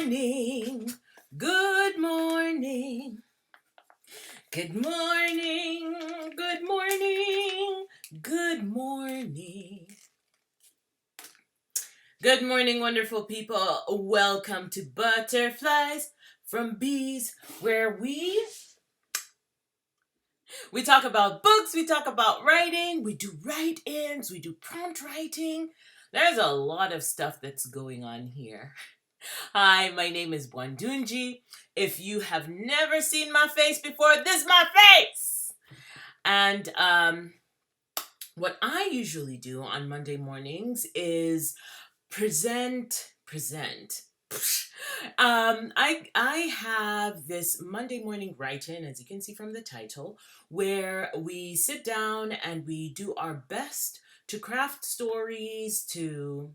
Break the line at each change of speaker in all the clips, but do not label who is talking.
morning. Good morning. Good morning. Good morning. Good morning. Good morning, wonderful people. Welcome to Butterflies from Bees, where we talk about books, we talk about writing, we do write-ins, we do prompt writing. There's a lot of stuff that's going on here. Hi, my name is Bwandunji. If you have never seen my face before, this is my face. And what I usually do on Monday mornings is present. I have this Monday morning write-in, as you can see from the title, where we sit down and we do our best to craft stories, to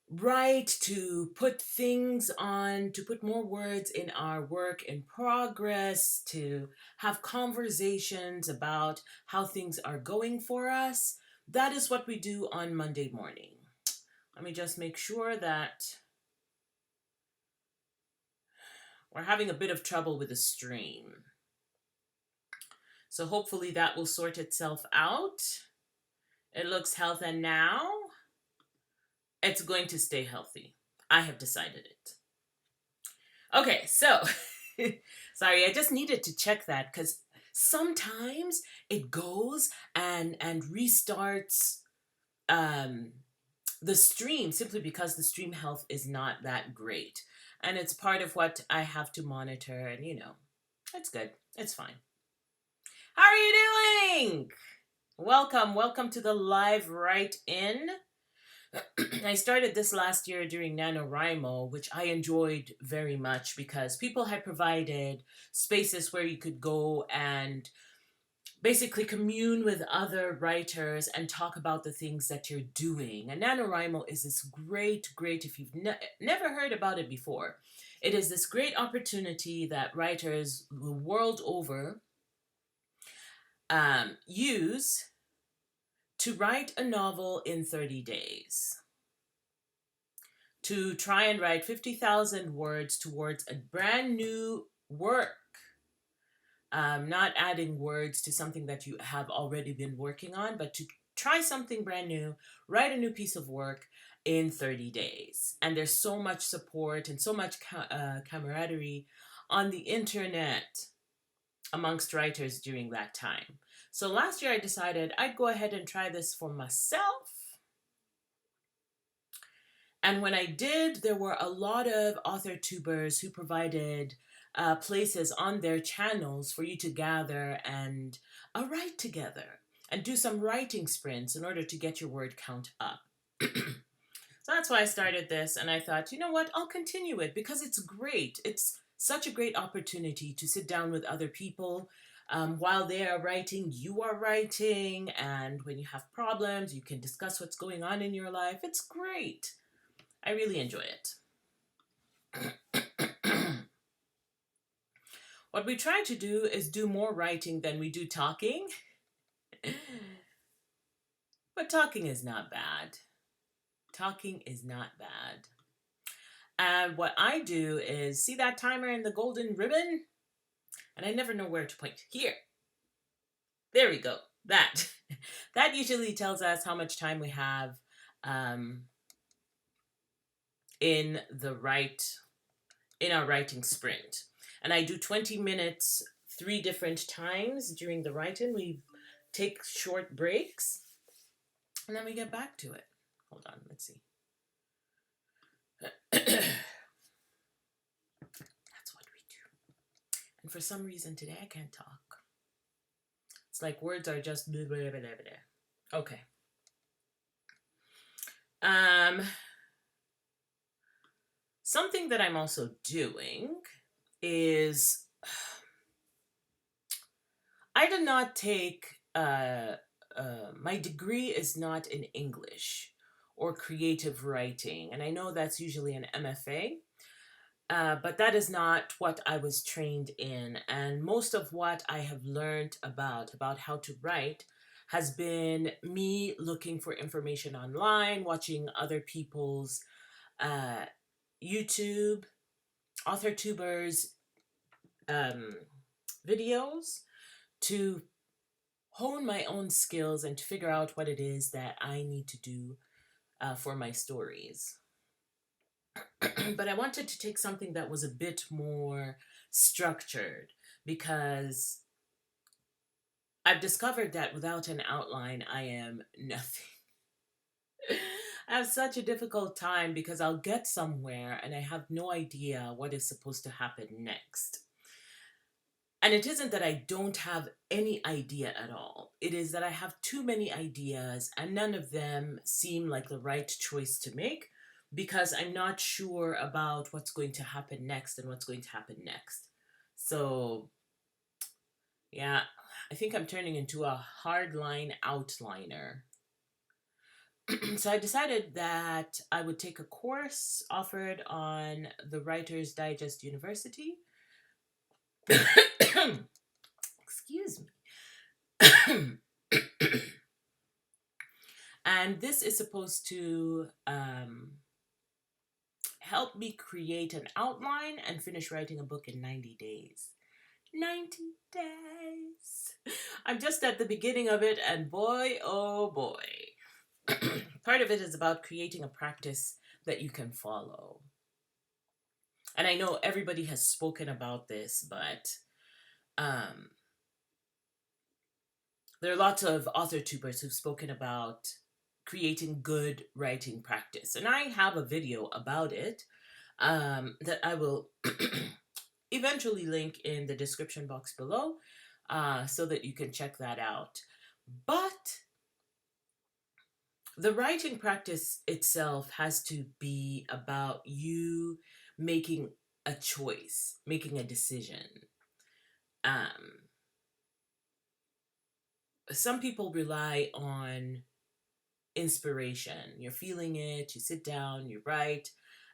write, to put things on, to put more words in our work in progress, to have conversations about how things are going for us. That is what we do on Monday morning. Let me just make sure that we're having a bit of trouble with the stream. So hopefully that will sort itself out. It looks healthy now. It's going to stay healthy. I have decided it. Okay, so, sorry, I just needed to check that because sometimes it goes and restarts the stream simply because the stream health is not that great. And it's part of what I have to monitor, and it's good. It's fine. How are you doing? Welcome to the live write-in. I started this last year during NaNoWriMo, which I enjoyed very much because people had provided spaces where you could go and basically commune with other writers and talk about the things that you're doing. And NaNoWriMo is this great, if you've never heard about it before, it is this great opportunity that writers the world over use to write a novel in 30 days. To try and write 50,000 words towards a brand new work. Not adding words to something that you have already been working on, but to try something brand new, write a new piece of work in 30 days. And there's so much support and so much camaraderie on the internet amongst writers during that time. So last year I decided I'd go ahead and try this for myself. And when I did, there were a lot of Authortubers who provided places on their channels for you to gather and write together and do some writing sprints in order to get your word count up. So that's why I started this, and I thought, you know what, I'll continue it because it's great. It's such a great opportunity to sit down with other people. While they are writing, you are writing, and when you have problems, you can discuss what's going on in your life. It's great. I really enjoy it. What we try to do is do more writing than we do talking. But talking is not bad. Talking is not bad. And what I do is see that timer in the golden ribbon? And I never know where to point. Here. There we go. That. That usually tells us how much time we have in our writing sprint. And I do 20 minutes 3 different times during the write-in. We take short breaks and then we get back to it. Hold on, let's see. That's what we do. And for some reason today I can't talk. It's like words are just blah, blah, blah, blah, blah. Okay. Something that I'm also doing is I did not take my degree is not in English or creative writing, and I know that's usually an MFA, but that is not what I was trained in. And most of what I have learned about how to write has been me looking for information online, watching other people's YouTube, Authortubers um, videos to hone my own skills and to figure out what it is that I need to do for my stories. But I wanted to take something that was a bit more structured because I've discovered that without an outline, I am nothing. I have such a difficult time because I'll get somewhere and I have no idea what is supposed to happen next. And it isn't that I don't have any idea at all. It is that I have too many ideas and none of them seem like the right choice to make because I'm not sure about what's going to happen next and what's going to happen next. So, yeah, I think I'm turning into a hardline outliner. So I decided that I would take a course offered on the Writer's Digest University. Excuse me. And this is supposed to help me create an outline and finish writing a book in 90 days. 90 days. I'm just at the beginning of it, and boy, oh boy. Part of it is about creating a practice that you can follow. And I know everybody has spoken about this, but there are lots of author tubers who've spoken about creating good writing practice. And I have a video about it that I will eventually link in the description box below so that you can check that out. But the writing practice itself has to be about you making a choice, making a decision. Some people rely on inspiration. You're feeling it, you sit down, you write,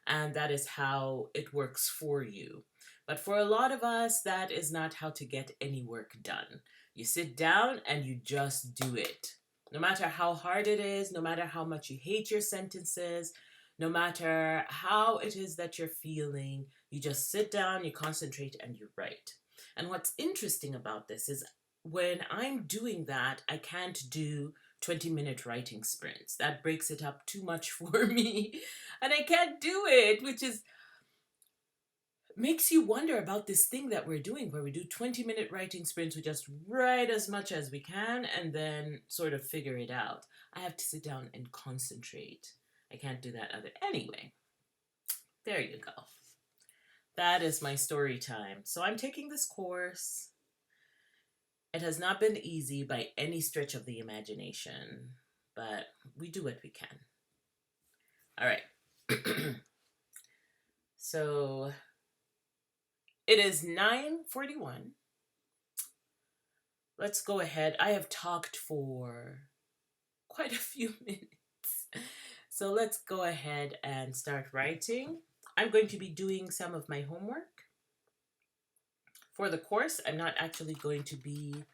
and that is how it works for you. But for a lot of us, that is not how to get any work done. You sit down and you just do it. No matter how hard it is, no matter how much you hate your sentences, no matter how it is that you're feeling, you just sit down, you concentrate, and you write. And what's interesting about this is when I'm doing that, I can't do 20-minute writing sprints. That breaks it up too much for me. And I can't do it, which is makes you wonder about this thing that we're doing where we do 20-minute writing sprints. We just write as much as we can and then sort of figure it out. I have to sit down and concentrate. I can't do that other. Anyway, there you go. That is my story time. So I'm taking this course. It has not been easy by any stretch of the imagination, but we do what we can. All right. So it is 9:41. Let's go ahead. I have talked for quite a few minutes. So let's go ahead and start writing. I'm going to be doing some of my homework. For the course, I'm not actually going to be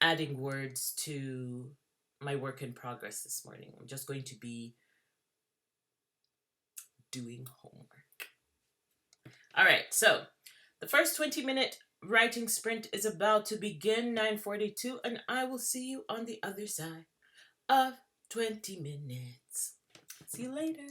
adding words to my work in progress this morning. I'm just going to be doing homework. All right, so the first 20-minute writing sprint is about to begin, 9:42, and I will see you on the other side of 20 minutes. See you later.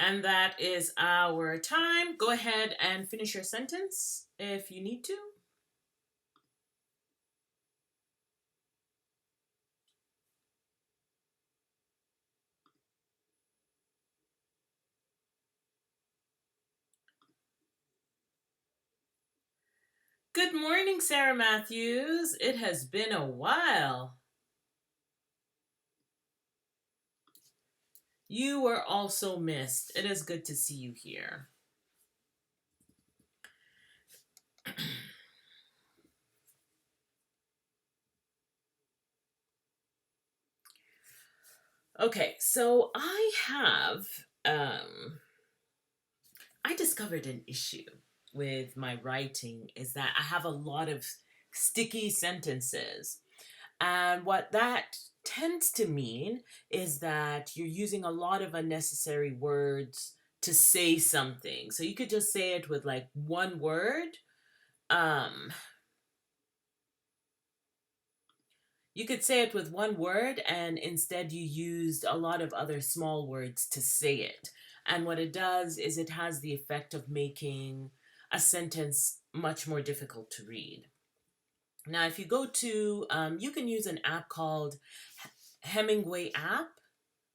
And that is our time. Go ahead and finish your sentence if you need to. Good morning, Sarah Matthews. It has been a while. You were also missed. It is good to see you here. Okay, so I discovered an issue with my writing is that I have a lot of sticky sentences. And what that tends to mean is that you're using a lot of unnecessary words to say something. So you could just say it with like one word. You could say it with one word, and instead you used a lot of other small words to say it. And what it does is it has the effect of making a sentence much more difficult to read. Now, if you go to, you can use an app called Hemingway app.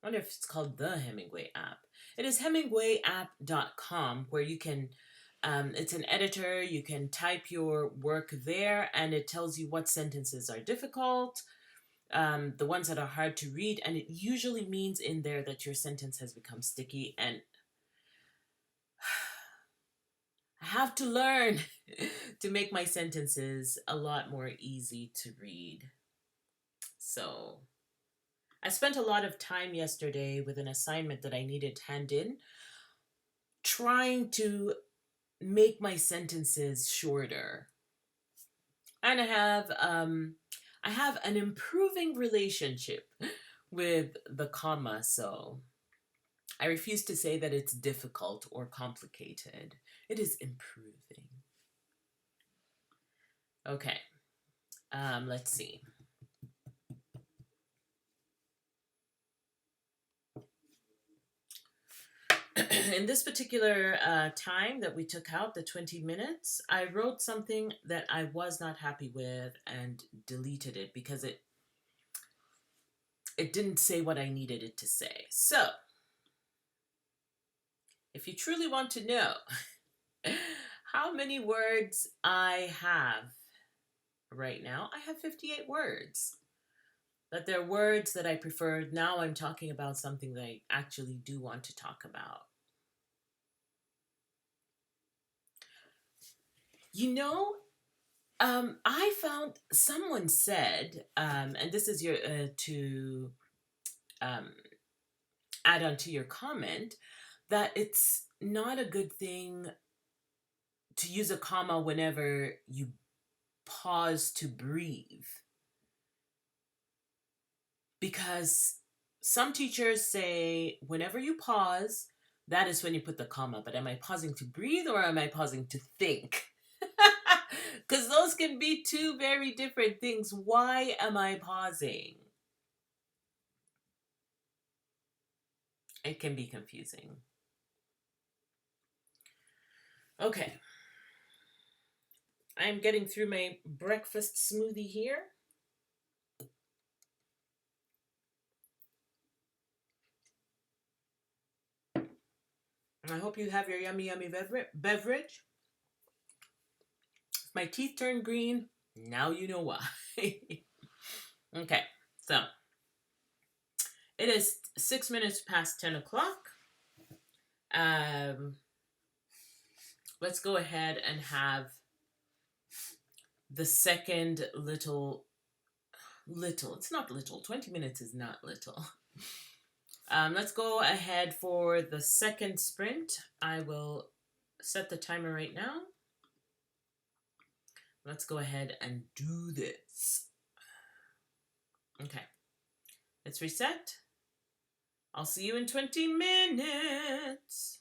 I wonder if it's called the Hemingway app. It is hemingwayapp.com, where you can, it's an editor, you can type your work there, and it tells you what sentences are difficult, the ones that are hard to read, and it usually means in there that your sentence has become sticky, and I have to learn to make my sentences a lot more easy to read. So I spent a lot of time yesterday with an assignment that I needed hand in, trying to make my sentences shorter. And I have an improving relationship with the comma, so I refuse to say that it's difficult or complicated. It is improving. Okay, let's see. In this particular time that we took out, the 20 minutes, I wrote something that I was not happy with and deleted it because it didn't say what I needed it to say. So, if you truly want to know how many words I have right now, I have 58 words. But they're words that I prefer. Now I'm talking about something that I actually do want to talk about. You know, I found someone said, and this is your to add on to your comment, that it's not a good thing to use a comma whenever you pause to breathe, because some teachers say whenever you pause, that is when you put the comma. But am I pausing to breathe or am I pausing to think? Because those can be two very different things. Why am I pausing? It can be confusing. Okay. I'm getting through my breakfast smoothie here. I hope you have your yummy, yummy beverage. If my teeth turn green, now you know why. Okay, so it is 6 minutes past 10 o'clock. Let's go ahead and have the second little, it's not little, 20 minutes is not little. Let's go ahead for the second sprint. I will set the timer right now. Let's go ahead and do this. Okay, let's reset. I'll see you in 20 minutes.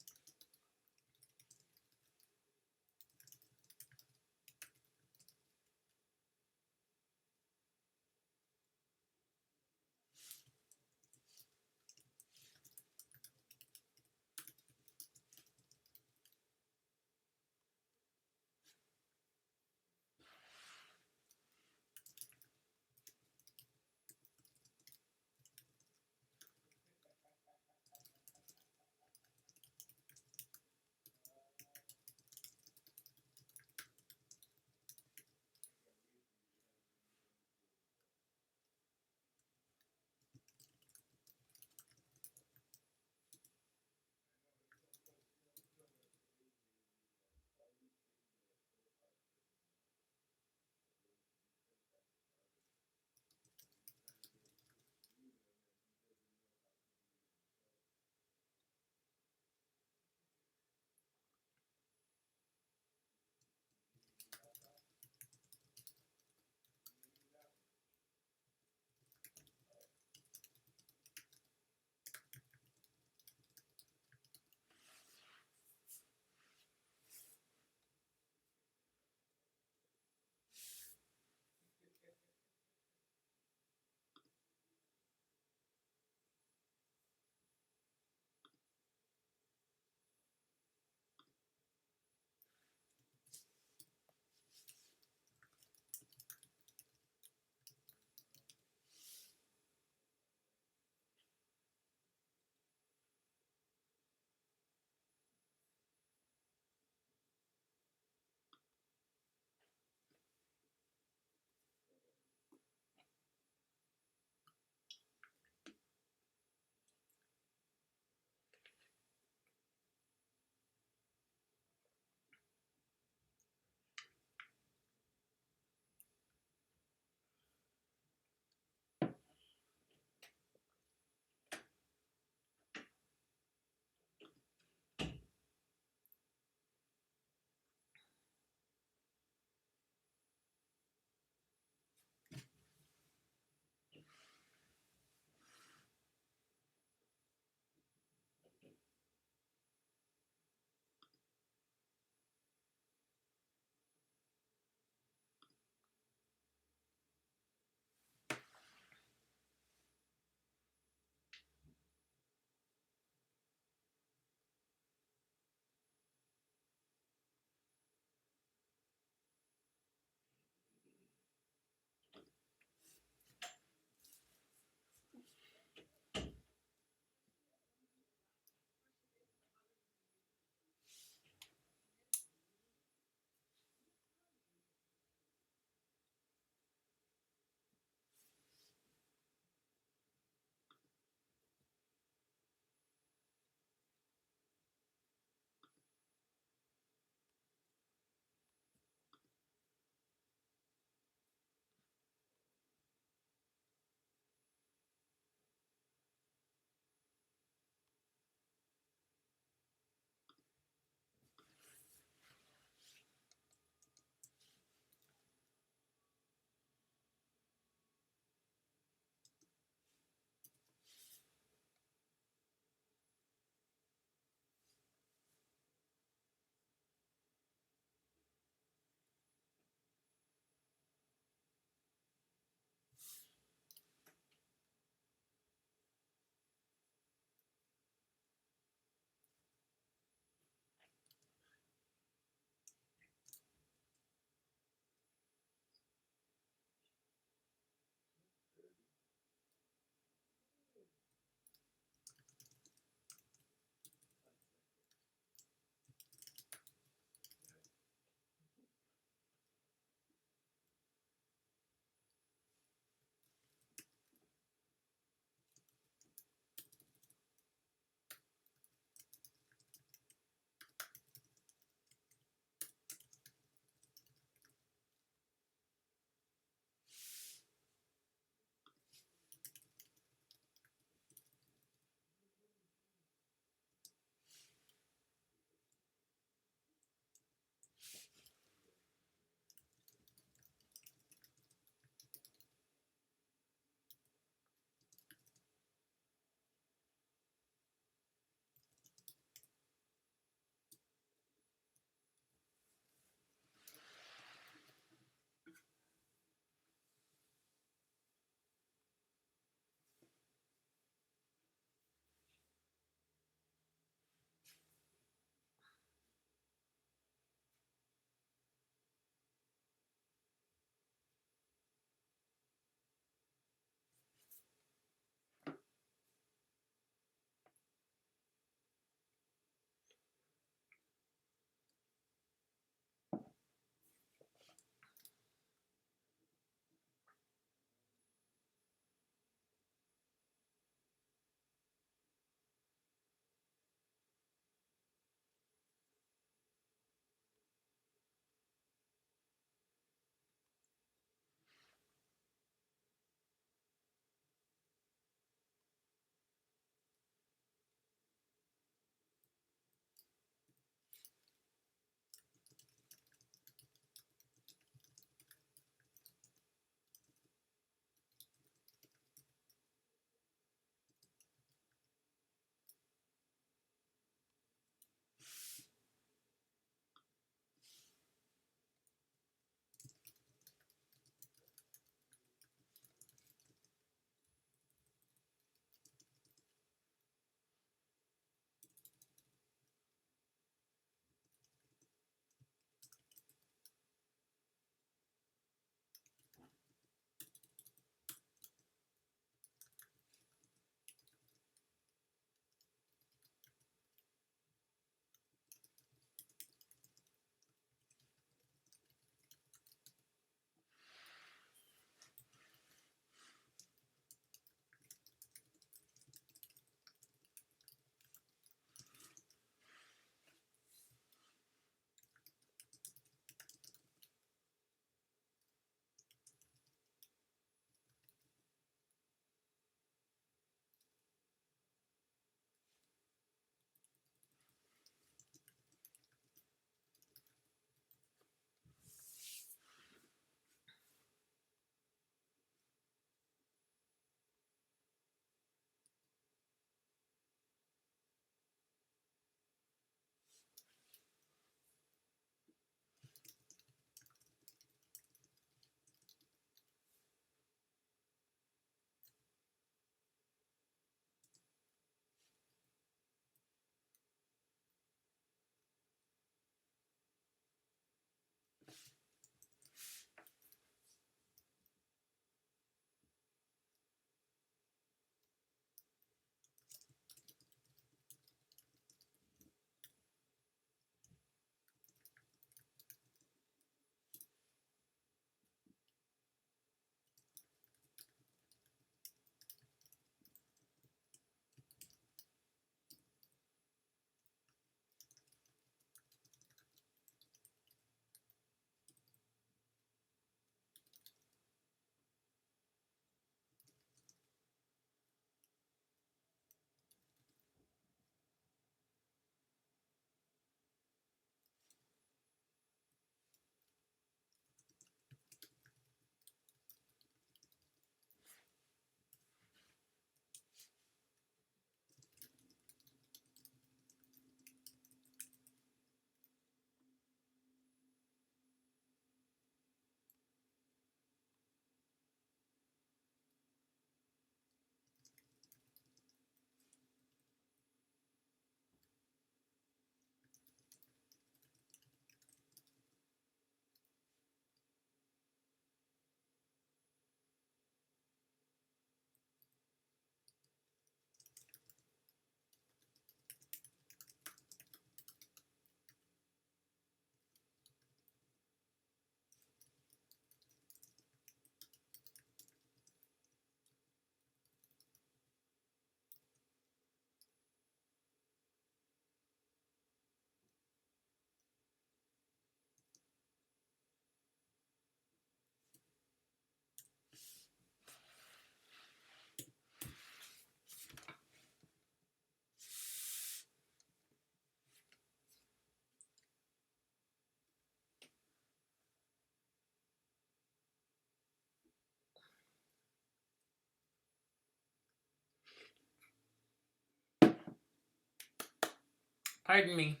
Pardon me.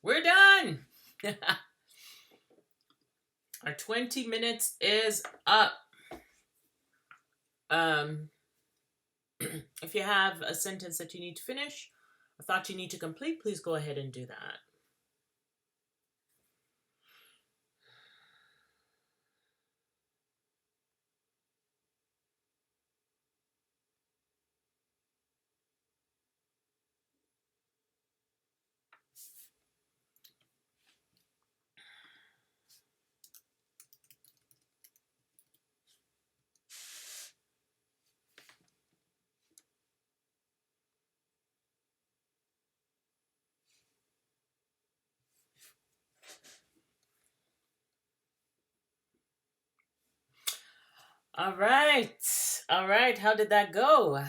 We're done. Our 20 minutes is up. If you have a sentence that you need to finish, a thought you need to complete, please go ahead and do that. All right. All right. How did that go?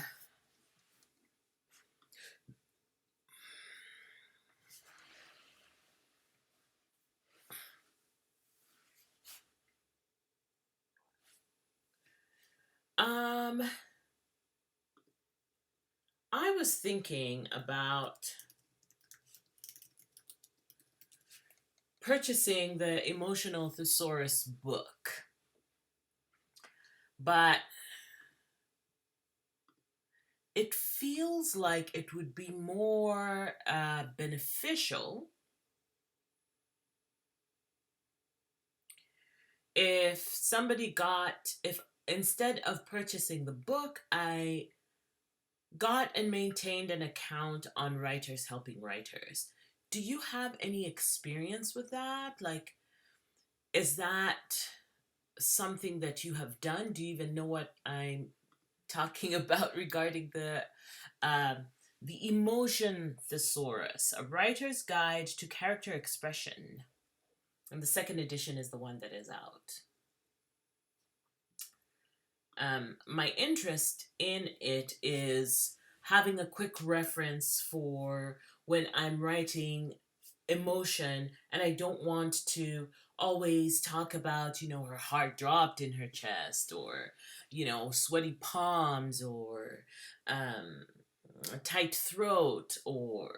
I was thinking about purchasing the Emotional Thesaurus book, but it feels like it would be more beneficial if instead of purchasing the book, I got and maintained an account on Writers Helping Writers. Do you have any experience with that? Like, is that something that you have done? Do you even know what I'm talking about regarding the Emotion Thesaurus, a writer's guide to character expression? And the second edition is the one that is out. My interest in it is having a quick reference for when I'm writing emotion and I don't want to always talk about, her heart dropped in her chest, or, sweaty palms, or a tight throat, or,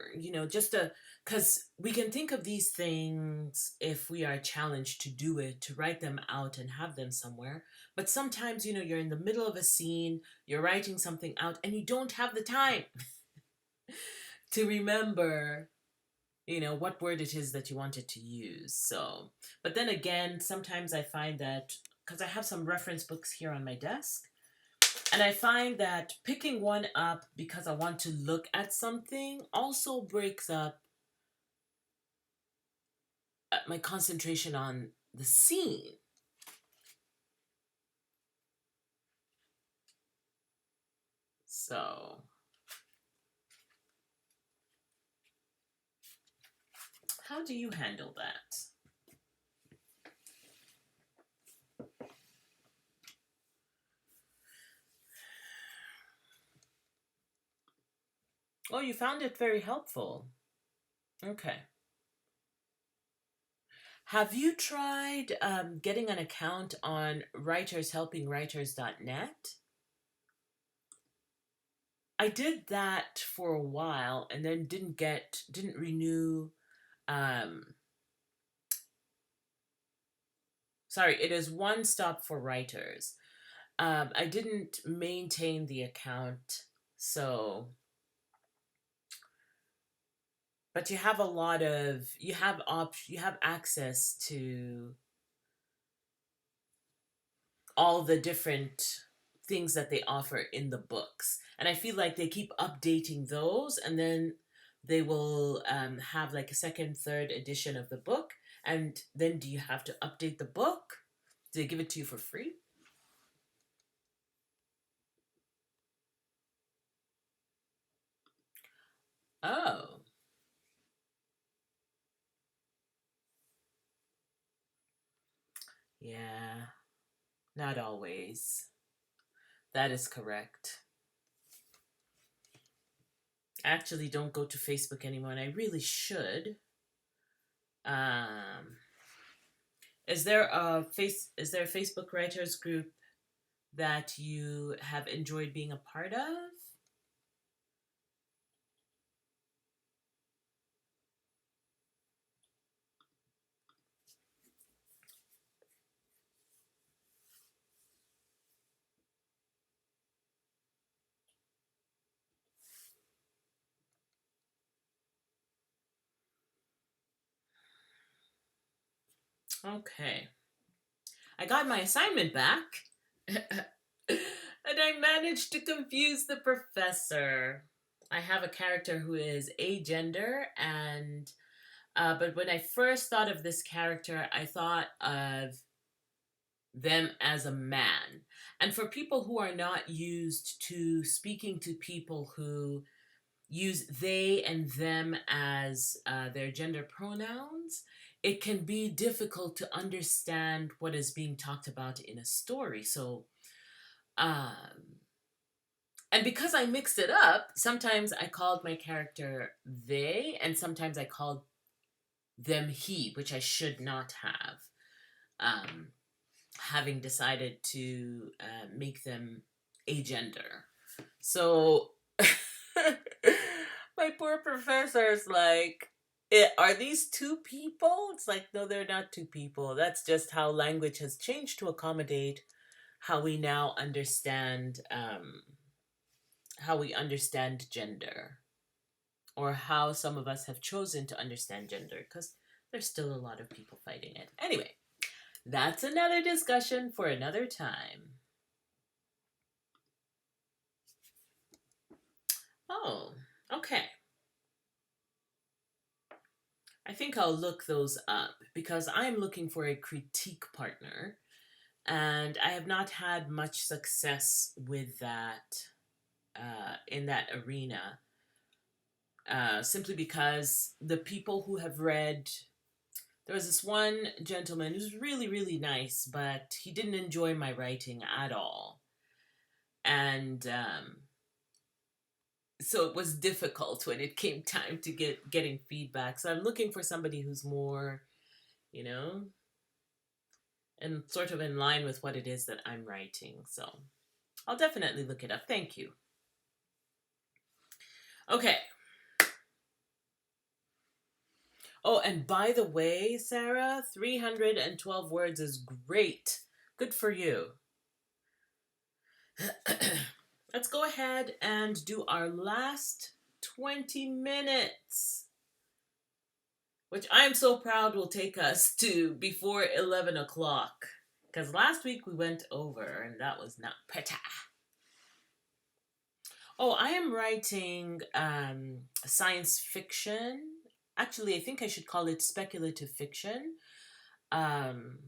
because we can think of these things if we are challenged to do it, to write them out and have them somewhere. But sometimes, you're in the middle of a scene, you're writing something out, and you don't have the time to remember, what word it is that you wanted to use. So, but then again, sometimes I find that, because I have some reference books here on my desk, and I find that picking one up because I want to look at something also breaks up my concentration on the scene. So, how do you handle that? Oh, you found it very helpful. Okay. Have you tried getting an account on writershelpingwriters.net? I did that for a while and then didn't renew. Sorry, it is One Stop for Writers. I didn't maintain the account, so. But you have you have access to all the different things that they offer in the books, and I feel like they keep updating those, and then they will have like a second, third edition of the book, and then do you have to update the book? Do they give it to you for free? Oh, yeah, not always. That is correct. I actually don't go to Facebook anymore, and I really should. Um, is there a Facebook writers group that you have enjoyed being a part of? Okay. I got my assignment back. And I managed to confuse the professor. I have a character who is agender, and but when I first thought of this character, I thought of them as a man. And for people who are not used to speaking to people who use they and them as their gender pronouns, it can be difficult to understand what is being talked about in a story. So, um, and because I mixed it up, sometimes I called my character they, and sometimes I called them he, which I should not have. Um, Having decided to make them agender. So my poor professor's like, are these two people? It's like, no, they're not two people. That's just how language has changed to accommodate how we now understand how we understand gender, or how some of us have chosen to understand gender, because there's still a lot of people fighting it. Anyway, that's another discussion for another time. Oh, okay. I think I'll look those up because I'm looking for a critique partner, and I have not had much success with that in that arena. Simply because the people who have read, there was this one gentleman who's really, really nice, but he didn't enjoy my writing at all. And so it was difficult when it came time to getting feedback. So I'm looking for somebody who's more, you know, and sort of in line with what it is that I'm writing. So I'll definitely look it up. Thank you. Okay. Oh, and by the way, Sarah, 312 words is great. Good for you. Let's go ahead and do our last 20 minutes, which I am so proud will take us to before 11 o'clock. Because last week we went over, and that was not pretty. Oh, I am writing science fiction. Actually, I think I should call it speculative fiction. Um,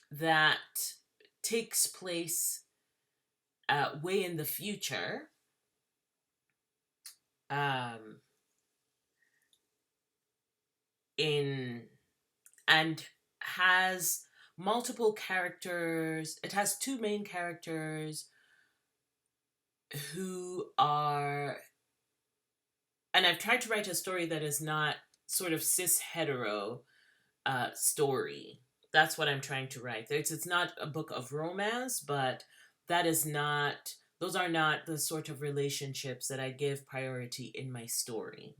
that takes place way in the future. Um, in and has multiple characters. It has two main characters who are, and I've tried to write a story that is not sort of cis hetero story. That's what I'm trying to write. It's not a book of romance, but that is not, those are not the sort of relationships that I give priority in my story.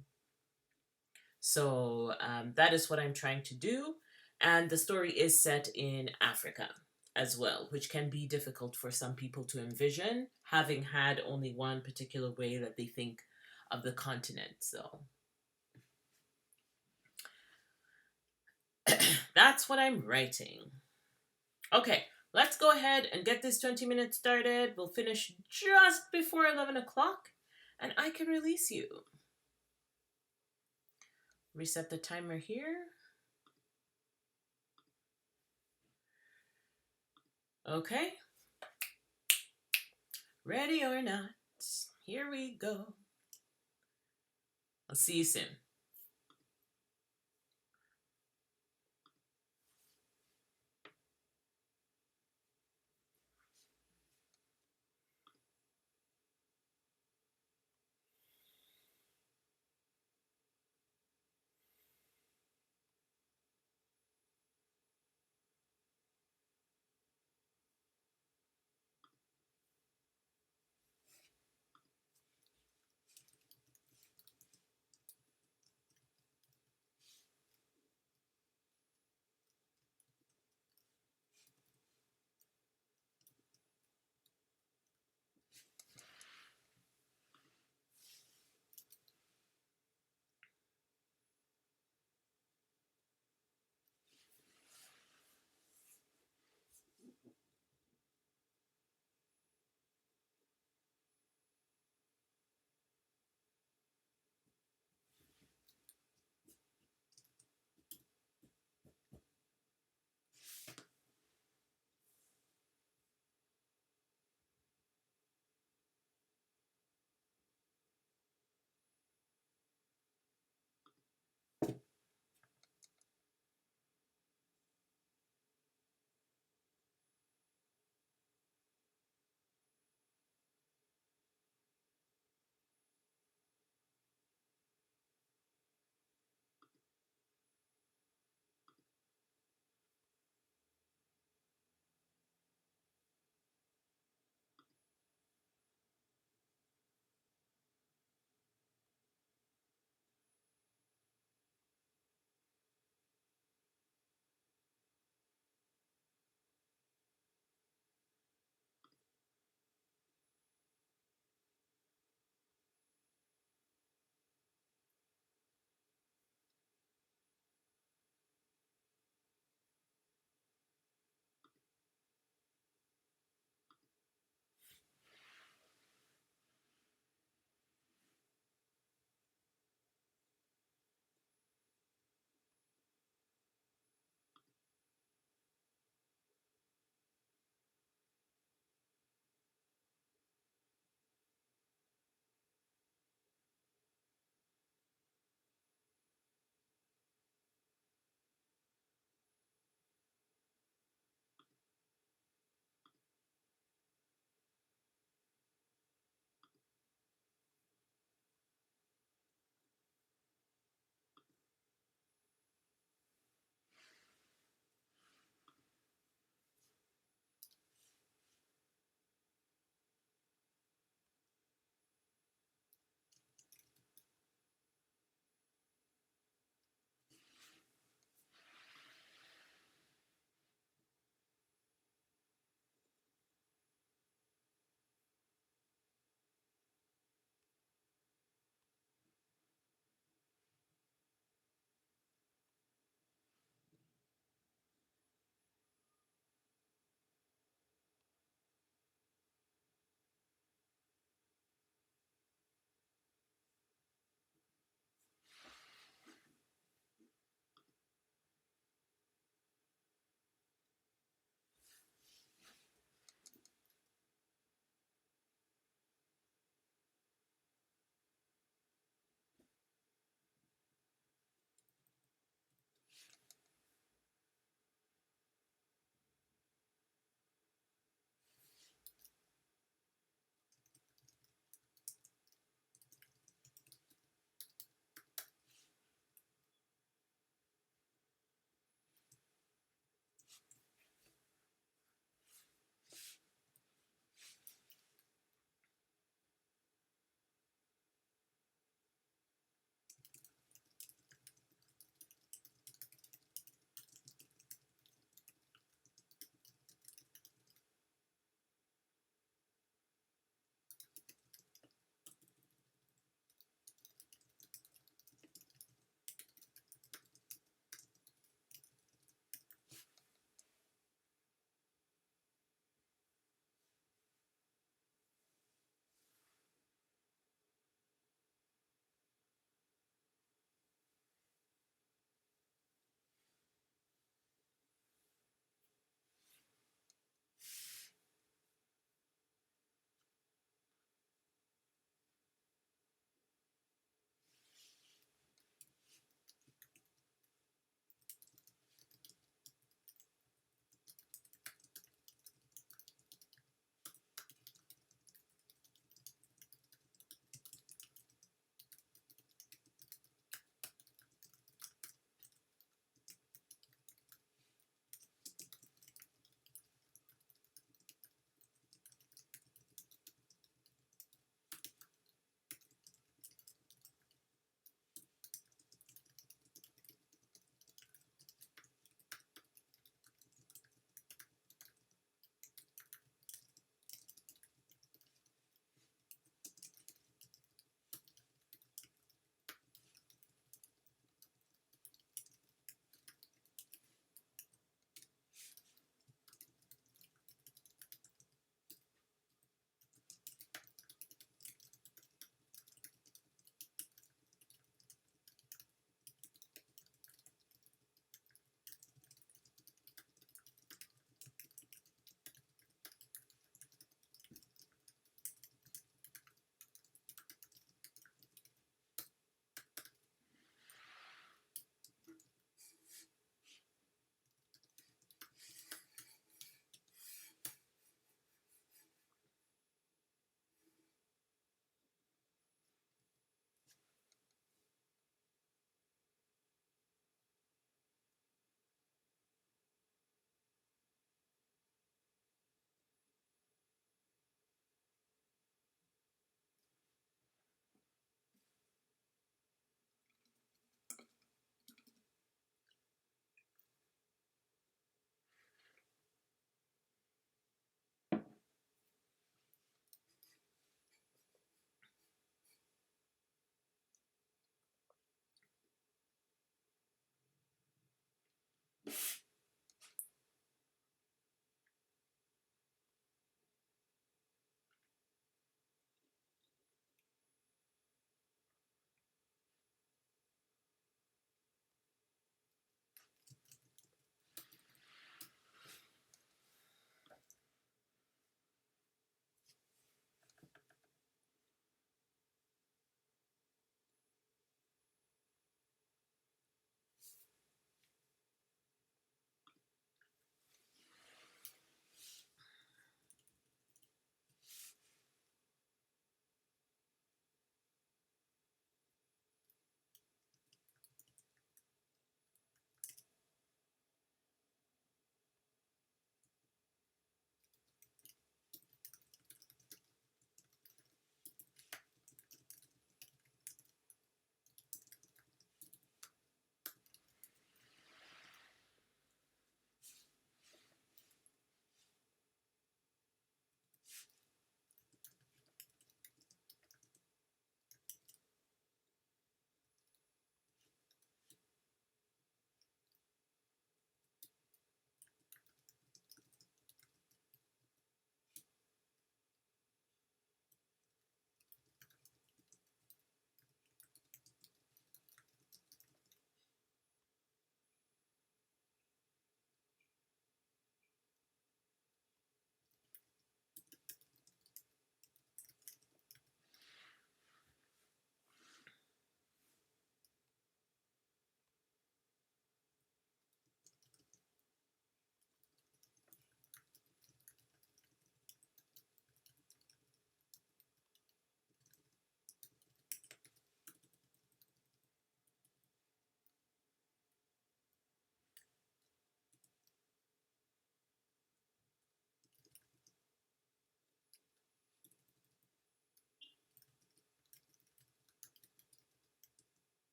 So that is what I'm trying to do. And the story is set in Africa as well, which can be difficult for some people to envision, having had only one particular way that they think of the continent. So that's what I'm writing. Okay, let's go ahead and get this 20 minutes started. We'll finish just before 11 o'clock, and I can release you. Reset the timer here. Okay. Ready or not, here we go. I'll see you soon.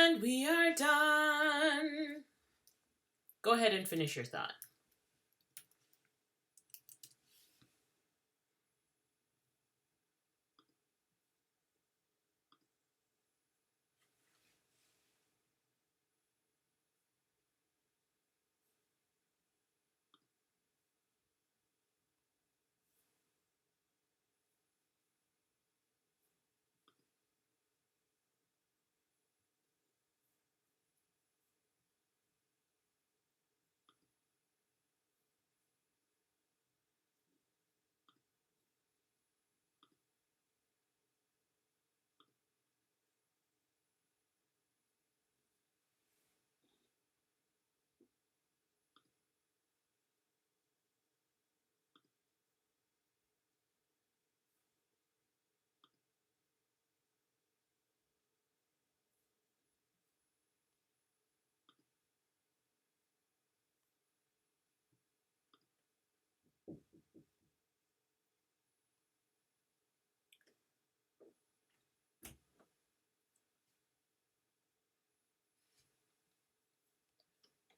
And we are done. Go ahead and finish your thought.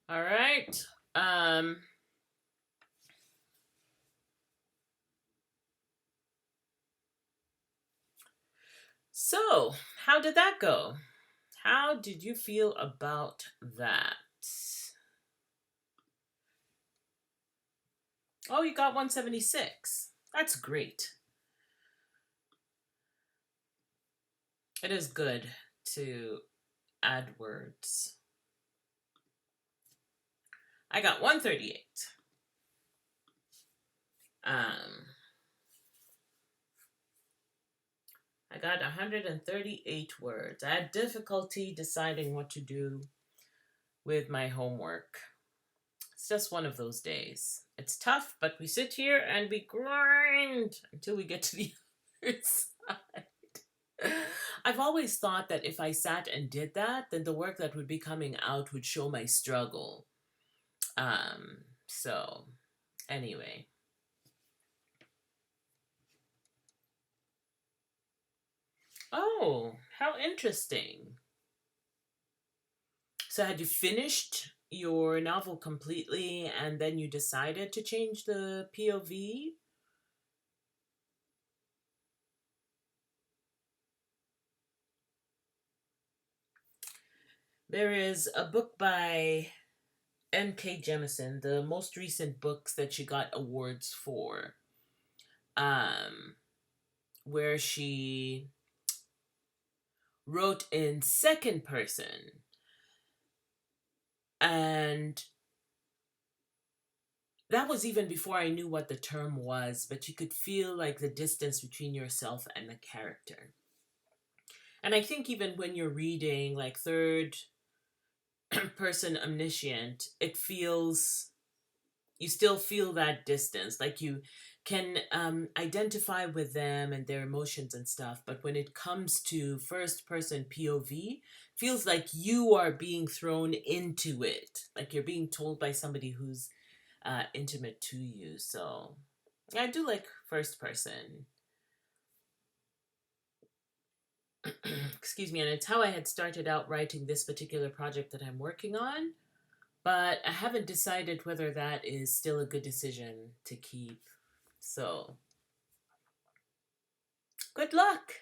All right. So, how did that go? How did you feel about that? Oh, you got 176. That's great. It is good to add words. I got 138. I got 138 words. I had difficulty deciding what to do with my homework. It's just one of those days. It's tough, but we sit here and we grind until we get to the other side. I've always thought that if I sat and did that, then the work that would be coming out would show my struggle. So anyway. Oh, how interesting. So had you finished your novel completely and then you decided to change the POV? There is a book by N.K. Jemisin, the most recent books that she got awards for, where she wrote in second person. And that was even before I knew what the term was, but you could feel like the distance between yourself and the character. And I think even when you're reading like third person omniscient, it feels, you still feel that distance. Like you can identify with them and their emotions and stuff. But when it comes to first person POV, feels like you are being thrown into it. Like you're being told by somebody who's intimate to you. So I do like first person. Excuse me, and it's how I had started out writing this particular project that I'm working on, but I haven't decided whether that is still a good decision to keep. So, good luck.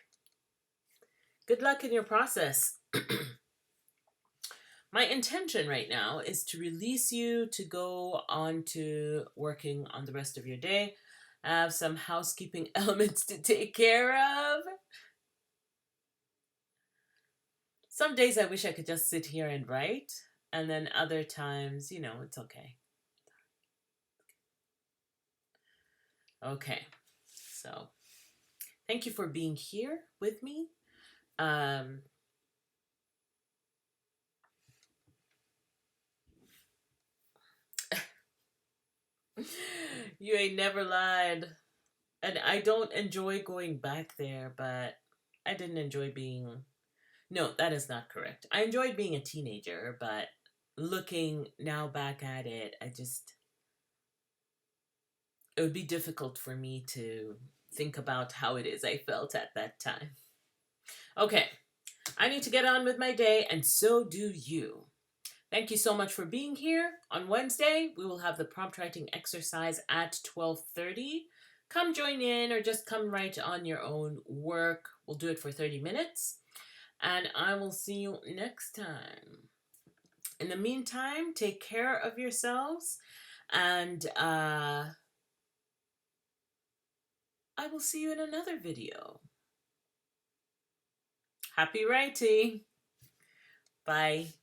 Good luck in your process. My intention right now is to release you to go on to working on the rest of your day. I have some housekeeping elements to take care of. Some days I wish I could just sit here and write, and then other times, it's okay. Okay, so thank you for being here with me. You ain't never lied. And I don't enjoy going back there, but I didn't enjoy being. No, that is not correct. I enjoyed being a teenager, but looking now back at it, it would be difficult for me to think about how it is I felt at that time. Okay, I need to get on with my day, and so do you. Thank you so much for being here. On Wednesday, we will have the prompt writing exercise at 12:30. Come join in or just come write on your own work. We'll do it for 30 minutes. And I will see you next time. In the meantime, take care of yourselves. And I will see you in another video. Happy writing. Bye.